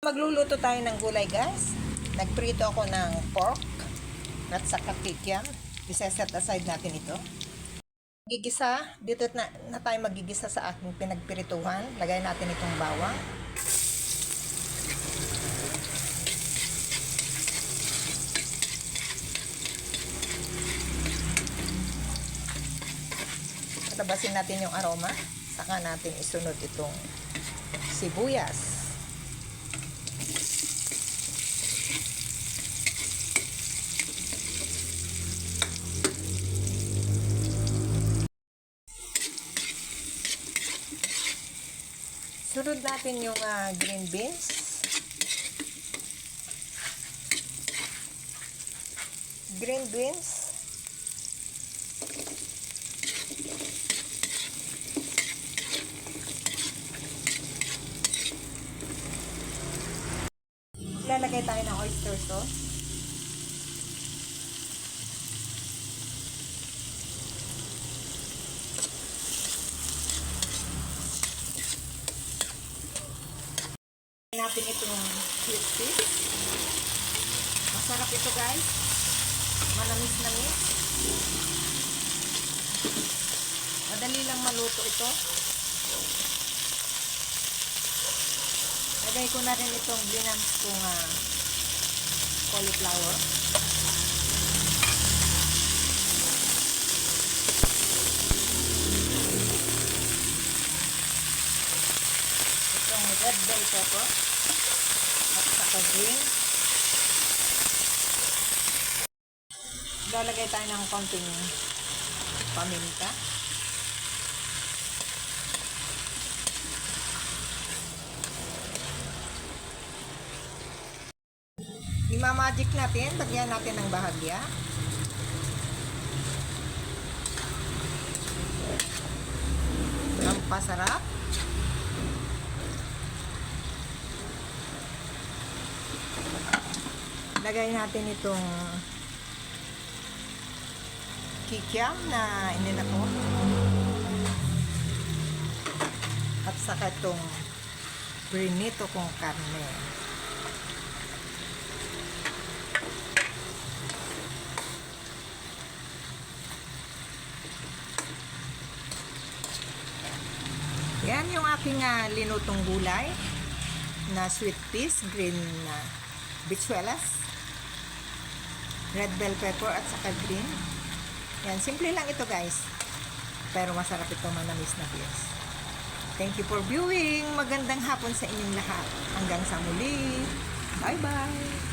Magluluto tayo ng gulay, guys. Nagprito ako ng pork at saka kikiam. Isa-set aside natin ito. Gigisa, dito na tayo magigisa sa ating pinagpirituhan. Lagay natin itong bawang. Tabasin natin yung aroma. Saka natin isunod itong sibuyas. Sunod natin yung green beans. Green beans. Lalagay tayo ng oyster sauce. Natin itong sweet fish. Masarap ito, guys. Manamis-namis. Madali lang maluto ito. Lagay ko na rin itong blinams kong cauliflower. Itong red bell pepper at saka green. Lalagay tayo ng konting paminta. Imamagic natin, lagyan natin ng bahagya. Ang pasarap. Lagay natin itong kikiam na ininako. At saka itong prinito kong karne. Yan yung aking linutong gulay na sweet peas, green bichuelas, red bell pepper at saka green. Yan, simple lang ito, guys. Pero masarap ito, manamis na peas. Thank you for viewing. Magandang hapon sa inyong lahat. Hanggang sa muli. Bye-bye.